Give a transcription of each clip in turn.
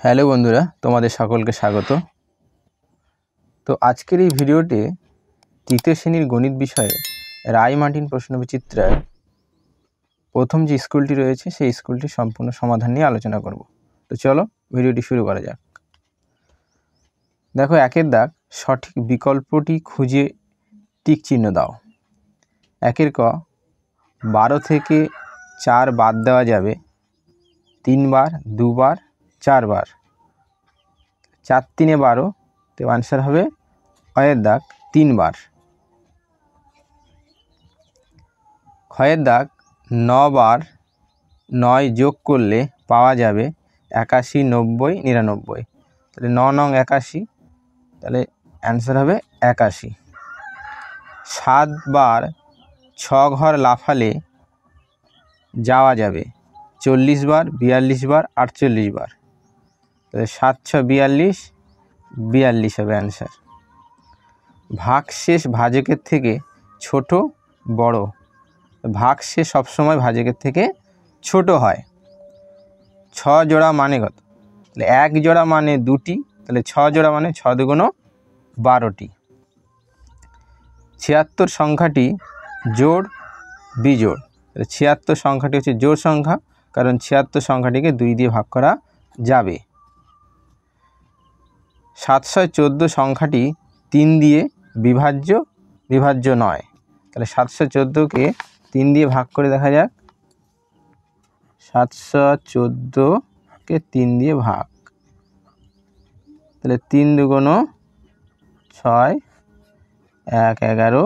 Hello বন্ধুরা, তোমাদের সকলকে স্বাগত। তো আজকের এই ভিডিওতে তৃতীয় শ্রেণীর গণিত বিষয়ে রায় মার্টিন প্রশ্নবিচিত্রার প্রথম যে স্কুলটি রয়েছে সেই স্কুলটির সম্পূর্ণ সমাধান নিয়ে আলোচনা করব। তো চলো ভিডিওটি শুরু করা যাক। দেখো, একের দাগ, সঠিক বিকল্পটি খুঁজে টিক চিহ্ন দাও। একের ক, 12 থেকে 4 বাদ দেওয়া যাবে 3 বার, 2 বার, 4 বার। 4 3 12, তো আনসার হবে অয়ের দাগ 3 বার। ক্ষয়ের দাগ, 9 বার 9 যোগ করলে পাওয়া যাবে 81, 90, 99। তাহলে 9 নং 81, তাহলে অ্যান্সার হবে 81। 7 বার 6 ঘর লাফালে যাওয়া যাবে 40 বার, 42 বার, 48 বার। তাহলে 7 6 42, 42 হবে অ্যান্সার। ভাগশেষ ভাজকের থেকে ছোট বড়। ভাগশেষ সবসময় ভাজকের থেকে ছোট হয়। 6 জোড়া মানে কত? তাহলে 1 জোড়া মানে 2টি, তাহলে 6 জোড়া মানে 6 দুগুণ 12টি। 76 সংখ্যাটি জোড় বিজোড়। তাহলে 76 সংখ্যাটি হচ্ছে জোড় সংখ্যা, কারণ 76 সংখ্যাটিকে 2 দিয়ে ভাগ করা যাবে। 714 সংখ্যাটি 3 দিয়ে বিভাজ্য নয়। তাহলে 714কে 3 দিয়ে ভাগ করে দেখা যাক। 714কে 3 দিয়ে ভাগ, তাহলে 3 দুগুণ 6, 1 11,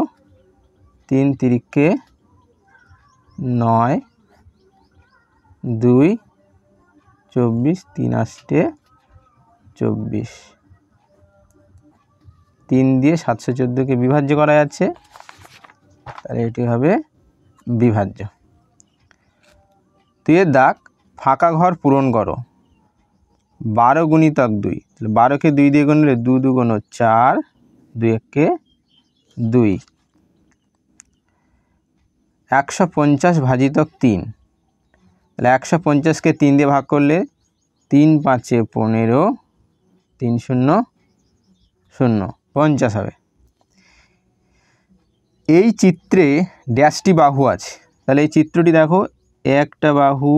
3 তিরিকে 9, 2 24, 3 8 24। 3 দিয়ে 714কে বিভাজ্য করা যাচ্ছে, তাহলে এটি হবে বিভাজ্য। 2 এর দাগ, ফাঁকা ঘর পূরণ করো। 12 গুণিতক 2, তাহলে 12কে 2 দিয়ে গুণলে 2 দুগুণ 4, 2 একে 2। 150 ভাজিতক 3, তাহলে 150কে 3 দিয়ে ভাগ করলে 3 5 15, 3 0 0, 50 হবে। এই চিত্রে ড্যাশটি বাহু আছে। তাহলে এই চিত্রটি দেখো, একটা বাহু,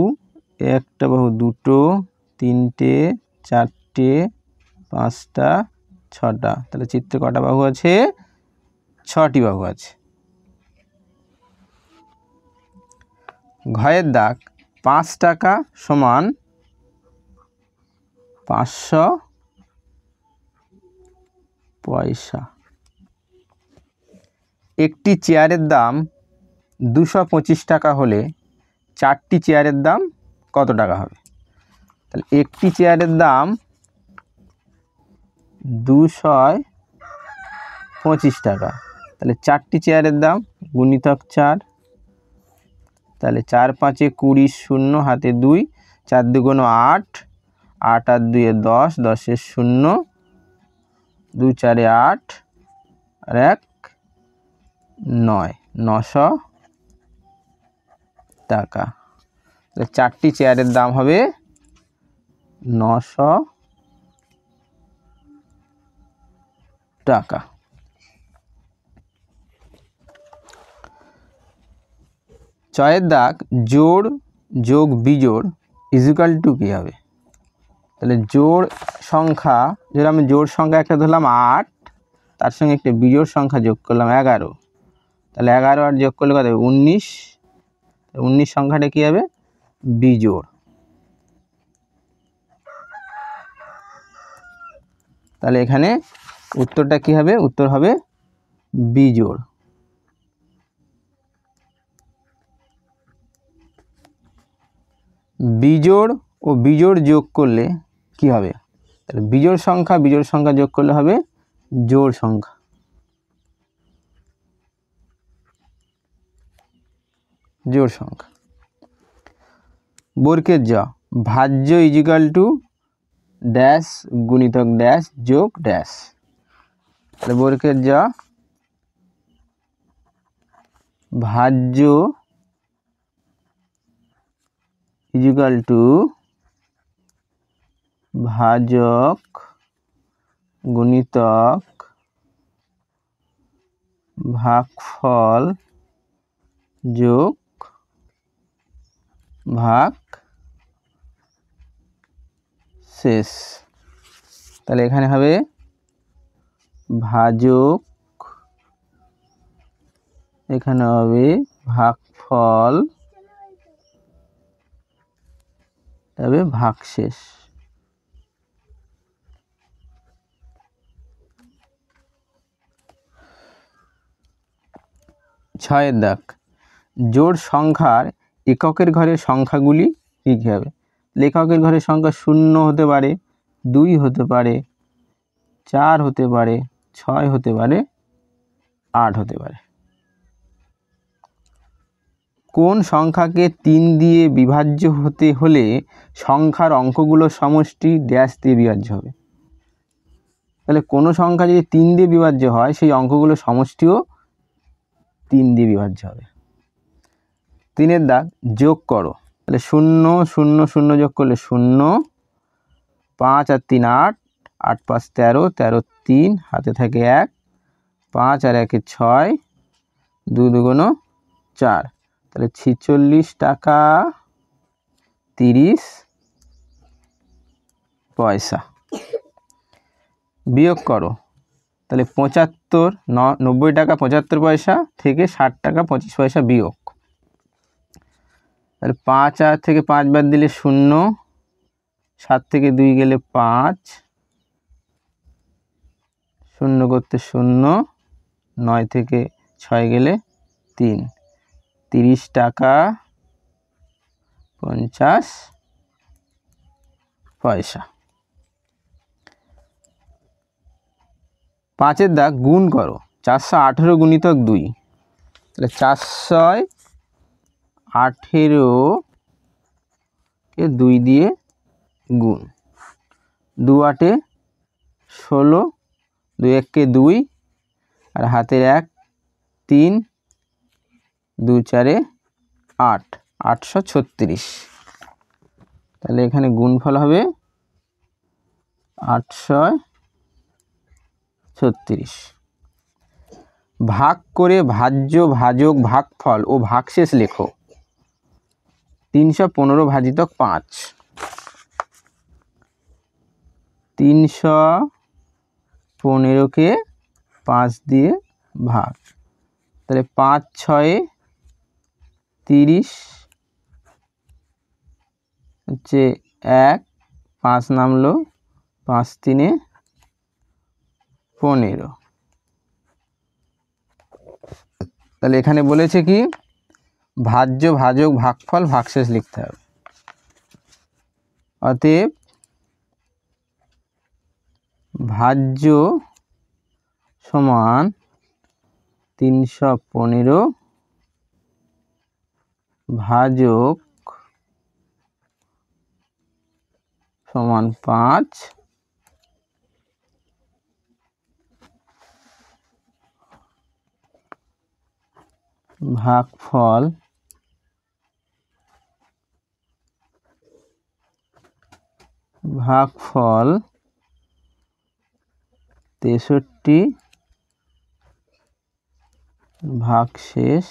দুটো, 3টে, 4টে, 5টা, 6টা। তাহলে চিত্রে কটা বাহু আছে? 6টি বাহু আছে। ঘয়ের দাগ, 5 টাকা সমান 500 পয়সা। একটি চেয়ারের দাম 225 টাকা হলে 4টি চেয়ারের দাম কত টাকা হবে? তাহলে একটি চেয়ারের দাম 225 টাকা, তাহলে 4টি চেয়ারের দাম গুণিতক 4, তাহলে 4 5 20, 0 হাতে 2, 4 দুগুণ 8, 8 আর 2 10, 10 0, 2 4 8 আর 1 9, 900 টাকা। তাহলে 4টি চেয়ারের দাম হবে 900 টাকা। ছয়ের দাগ, জোড় যোগ বিজোড় ইকুয়াল টু কী হবে? তাহলে জোড় সংখ্যা, যেটা আমি জোড় সংখ্যা একটা ধরলাম 8, তার সঙ্গে একটা বিজোড় সংখ্যা যোগ করলাম 11, তাহলে 11 আর যোগ করলে কত হবে? 19। 19 সংখ্যাটা কী হবে? বিজোড়। তাহলে এখানে উত্তরটা কী হবে? উত্তর হবে বিজোড়। বিজোড় ও বিজোড় যোগ করলে কি হবে? তাহলে বিজোড় সংখ্যা যোগ করলে হবে জোড় সংখ্যা। বর্গের জ, ভাজ্য ইকুয়াল টু ড্যাশ গুণিতক ড্যাশ যোগ ড্যাশ। তাহলে বর্গের জ ভাজ্য ইকুয়াল টু ভাজক গুণিতক ভাগফল যোগ ভাগ শেষ। তাহলে এখানে হবে ভাজক, এখানে হবে ভাগফল, তবে ভাগশেষ। ছয়ের দাগ, জোড় সংখ্যার এককের ঘরের সংখ্যাগুলি লিখতে হবে। লেখকের ঘরের সংখ্যা 0 হতে পারে, 2 হতে পারে, 4 হতে পারে, 6 হতে পারে, 8 হতে পারে। কোন সংখ্যাকে 3 দিয়ে বিভাজ্য হতে হলে সংখ্যার অঙ্কগুলো সমষ্টি ড্যাশ দিয়ে বিভাজ্য হবে। তাহলে কোনো সংখ্যা যদি 3 দিয়ে বিভাজ্য হয় সেই অঙ্কগুলো সমষ্টিও 3 দিয়ে বিভাজ্য হবে। 3-এর দাগ, যোগ করো। তাহলে 0 0 0 যোগ করলে 0, 5 আর 3 8, 8 5 13, 13 3, হাতে থাকে 1, 5 আর 1 6, 2 2 4। তাহলে 46 টাকা 30 পয়সা। বিয়োগ করো। তাহলে 75 90 টাকা 75 পয়সা থেকে 60 টাকা 25 পয়সা বিয়োগ। তাহলে 5 আর থেকে 5 বাদ দিলে 0, 7 থেকে 2 গেলে 5, 0 করতে 0, 9 থেকে 6 গেলে 3, 30 টাকা 50 পয়সা। 5-এর দাগ, গুণ করো। 418 গুণিতক 2। তাহলে 418 কে 2 দিয়ে গুণ। 2 8 16, 2 1 2, আর হাতের 1 3, 2 4 8, 836। তাহলে এখানে গুণফল হবে 836। ভাগ করে ভাজ্য, ভাজক, ভাগফল ও ভাগশেষ লেখো। 315 ভাজিতক 5। 315কে 5 দিয়ে ভাগ। তাহলে 5 6 30 হচ্ছে 1, 5 নামলো, 5 3 15। তাহলে এখানে বলেছে কি ভাজ্য, ভাজক, ভাগফল, ভাগশেষ লিখতে হবে। অতএব ভাজ্য সমান 315, ভাজক সমান 5, ভাগফল ভাগফল 63, ভাগশেষ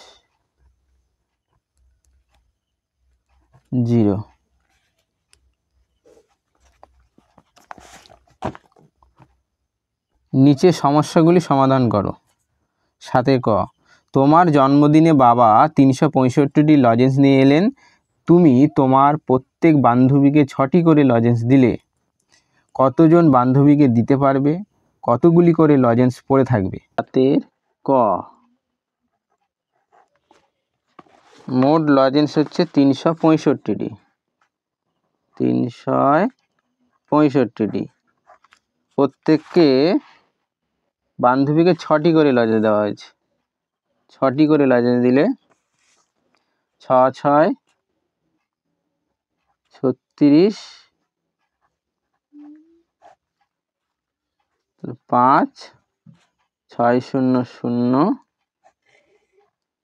0। নিচে সমস্যাগুলি সমাধান করো। 7 ক, তোমার জন্মদিনে বাবা 365টি লজেন্স নিয়ে এলেন। তুমি তোমার প্রত্যেক বান্ধবীকে 6টি করে লজেন্স দিলে। কতজন বান্ধবীকে দিতে পারবে? কতগুলি করে লজেন্স পড়ে থাকবে? 7 ক, মোট লজেন্স হচ্ছে 365টি। 365টি। প্রত্যেককে বান্ধবীকে 6টি করে লজেন্স দেওয়া হয়েছে। 6টি করে লজেন্স দিলে 6 6 36, 5 6 0 0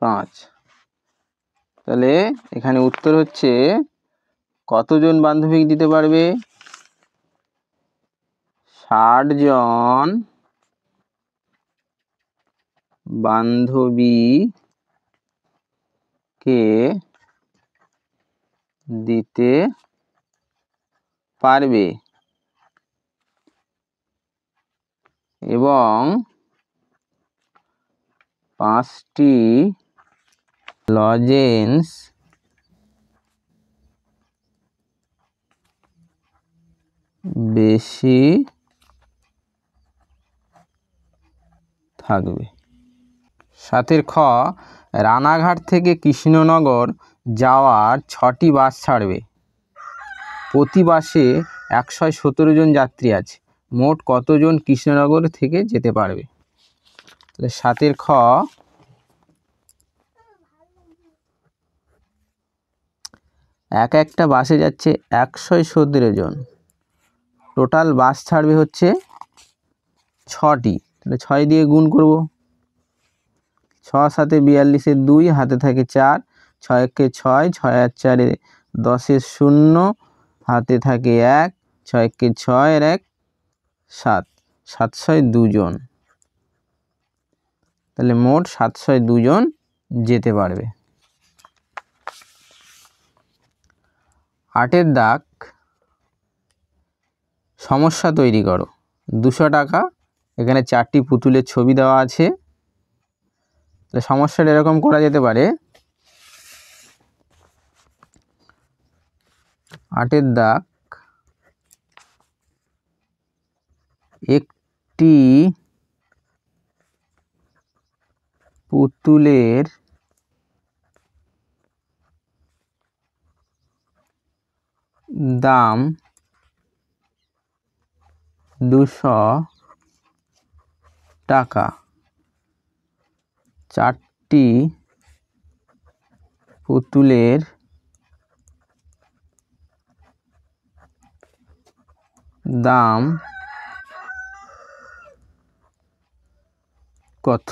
5। তাহলে এখানে উত্তর হচ্ছে কতজন বান্ধবীকে দিতে পারবে? 60 জন বান্ধবীকে দিতে পারবে এবং 5টি লজেন্স বেশি থাকবে। 7 খ, রানাঘাট থেকে কৃষ্ণনগর যাওয়ার 6টি বাস ছাড়বে। প্রতি বাসে 117 জন যাত্রী আছে। মোট কতজন কৃষ্ণনগর থেকে যেতে পারবে? তাহলে 7 খ, একটা বাসে যাচ্ছে 117 জন, টোটাল বাস ছাড়বে হচ্ছে 6টি। তাহলে 6 দিয়ে গুণ করব, 6 7 42 2, হাতে থাকে 4, 6 1 6, 6 আর 4 10 0, হাতে থাকে 1, 6 1 6 আর 1 7, 702 জন। তাহলে মোট 702 জন যেতে পারবে। 8 দাগ, সমস্যা তৈরি করো। 200 টাকা, এখানে 4টি পুতুলের ছবি দেওয়া আছে। তাহলে সমস্যাটা এরকম করা যেতে পারে। 8 দাগ, একটি পুতুলের দাম 200 টাকা, 4টি পুতুলের দাম কত?